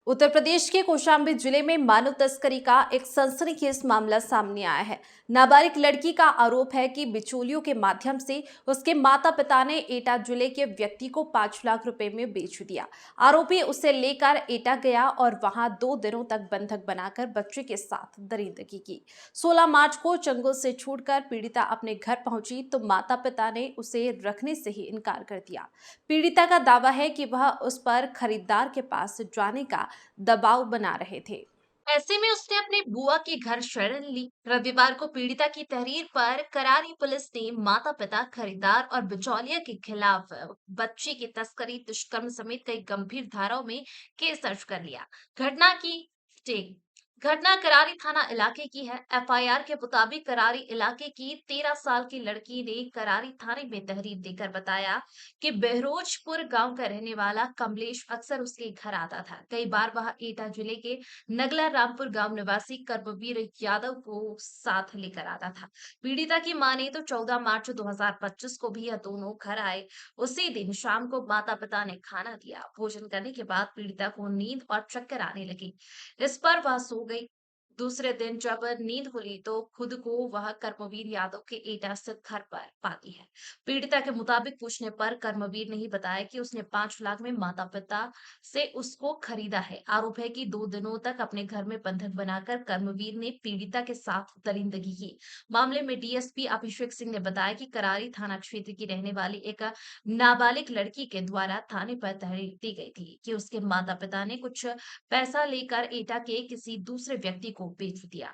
उत्तर प्रदेश के कौशाम्बी जिले में मानव तस्करी का एक सनसनीखेज मामला सामने आया है। नाबालिग लड़की का आरोप है कि बिचौलियों के माध्यम से उसके माता पिता ने एटा जिले के व्यक्ति को 5 लाख रुपए में बेच दिया। आरोपी उसे लेकर एटा गया और वहां 2 दिनों तक बंधक बनाकर बच्चे के साथ दरिंदगी की। 16 मार्च को चंगुल से छूटकर पीड़िता अपने घर पहुंची तो माता पिता ने उसे रखने से ही इनकार कर दिया। पीड़िता का दावा है कि वह उस पर खरीदार के पास जाने का दबाव बना रहे थे। ऐसे में उसने अपने बुआ के घर शरण ली। रविवार को पीड़िता की तहरीर पर करारी पुलिस ने माता पिता, खरीदार और बिचौलिया के खिलाफ बच्ची की तस्करी, दुष्कर्म समेत कई गंभीर धाराओं में केस दर्ज कर लिया। घटना की टेक घटना करारी थाना इलाके की है। एफआईआर के मुताबिक करारी इलाके की 13 साल की लड़की ने करारी थाने में तहरीर देकर बताया कि बहरोजपुर गांव का रहने वाला कमलेश अक्सर उसके घर आता था। कई बार वह एटा जिले के नगला रामपुर गांव निवासी कर्मवीर यादव को साथ लेकर आता था। पीड़िता की माने तो 14 मार्च 2025 को भी यह दोनों घर आए। उसी दिन शाम को माता पिता ने खाना दिया। भोजन करने के बाद पीड़िता को नींद और चक्कर आने लगी। इस पर वह सो गई। दूसरे दिन जब नींद खुली तो खुद को वह कर्मवीर यादव के एटा स्थित घर पर पाती है। पीड़िता के मुताबिक पूछने पर कर्मवीर ने ही बताया कि उसने 5 लाख में माता पिता से उसको खरीदा है। आरोप है कि 2 दिनों तक अपने घर में बंधक बनाकर कर्मवीर ने पीड़िता के साथ दरिंदगी की। मामले में डीएसपी अभिषेक सिंह ने बताया कि करारी थाना क्षेत्र की रहने वाली एक नाबालिग लड़की के द्वारा थाने पर तहरीर दी गई थी कि उसके माता पिता ने कुछ पैसा लेकर एटा के किसी दूसरे व्यक्ति को बेच दिया।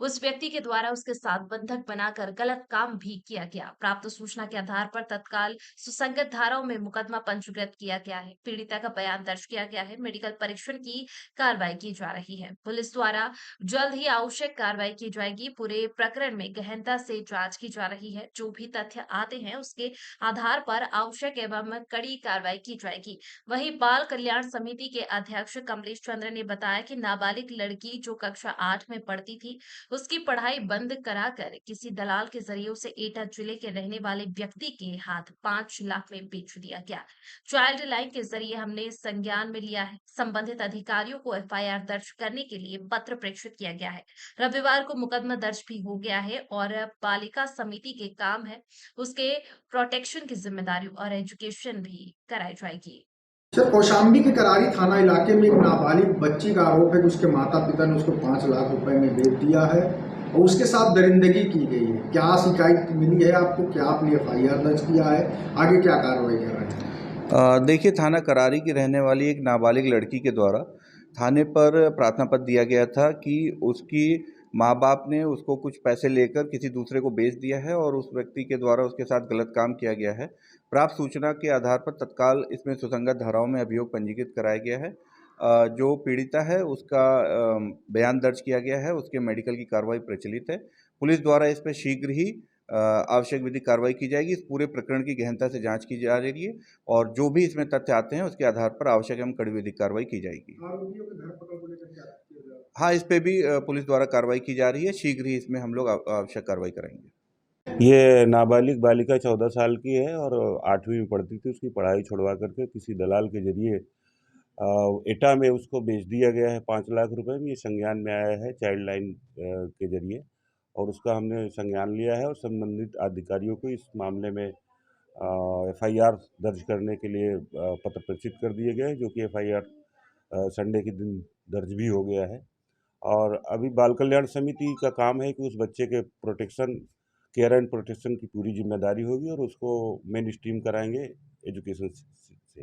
उस व्यक्ति के द्वारा उसके साथ बंधक बनाकर गलत काम भी किया गया। प्राप्त सूचना के आधार पर तत्काल सुसंगत धाराओं में मुकदमा पंजीकृत किया गया है। पीड़िता का बयान दर्ज किया गया है। मेडिकल परीक्षण की कार्रवाई की जा रही है। पुलिस द्वारा जल्द ही आवश्यक कार्रवाई की जाएगी। पूरे प्रकरण में गहनता से जांच की जा रही है। जो भी तथ्य आते हैं उसके आधार पर आवश्यक एवं कड़ी कार्रवाई की जाएगी। वहीं बाल कल्याण समिति के अध्यक्ष कमलेश चंद्र ने बताया कि नाबालिग लड़की जो कक्षा 8 में पढ़ती थी, उसकी पढ़ाई बंद कराकर किसी दलाल के जरिए उसे एटा जिले के रहने वाले व्यक्ति के हाथ 5 लाख में बेच दिया गया। चाइल्ड लाइन के जरिए हमने संज्ञान में लिया है। संबंधित अधिकारियों को एफआईआर दर्ज करने के लिए पत्र प्रेषित किया गया है। रविवार को मुकदमा दर्ज भी हो गया है और बालिका समिति के काम है उसके प्रोटेक्शन की जिम्मेदारी और एजुकेशन भी कराई जाएगी। सर, कौशाम्बी के करारी थाना इलाके में एक नाबालिग बच्ची का आरोप है कि उसके माता पिता ने उसको 5 लाख रुपए में बेच दिया है और उसके साथ दरिंदगी की गई है। क्या शिकायत मिली है आपको? क्या आपने एफआईआर दर्ज किया है? आगे क्या कार्रवाई कर रहे हैं? देखिए, थाना करारी की रहने वाली एक नाबालिग लड़की के द्वारा थाने पर प्रार्थना पत्र दिया गया था कि उसकी माँ बाप ने उसको कुछ पैसे लेकर किसी दूसरे को बेच दिया है और उस व्यक्ति के द्वारा उसके साथ गलत काम किया गया है। प्राप्त सूचना के आधार पर तत्काल इसमें सुसंगत धाराओं में अभियोग पंजीकृत कराया गया है। जो पीड़िता है उसका बयान दर्ज किया गया है, उसके मेडिकल की कार्रवाई प्रचलित है। पुलिस द्वारा इस पर शीघ्र ही आवश्यक विधिक कार्रवाई की जाएगी। इस पूरे प्रकरण की गहनता से जांच की जा रही है और जो भी इसमें तथ्य आते हैं उसके आधार पर आवश्यक एवं कड़ी विधिक कार्रवाई की जाएगी। आरोपियों के घर पकड़ को लेकर क्या किया जा रहा है? हाँ, इस पे भी पुलिस द्वारा कार्रवाई की जा रही है। शीघ्र ही इसमें हम लोग आवश्यक कार्रवाई कराएंगे। ये नाबालिग बालिका 14 साल की है और 8वीं में पढ़ती थी। उसकी पढ़ाई छुड़वा करके किसी दलाल के जरिए एटा में उसको बेच दिया गया है 5 लाख रुपए में। ये संज्ञान में आया है चाइल्ड लाइन के जरिए और उसका हमने संज्ञान लिया है और संबंधित अधिकारियों को इस मामले में एफआईआर दर्ज करने के लिए पत्र प्रेषित कर दिए गए, जो कि एफआईआर संडे के दिन दर्ज भी हो गया है। और अभी बाल कल्याण समिति का काम है कि उस बच्चे के प्रोटेक्शन, केयर एंड प्रोटेक्शन की पूरी जिम्मेदारी होगी और उसको मेन स्ट्रीम कराएंगे एजुकेशन से।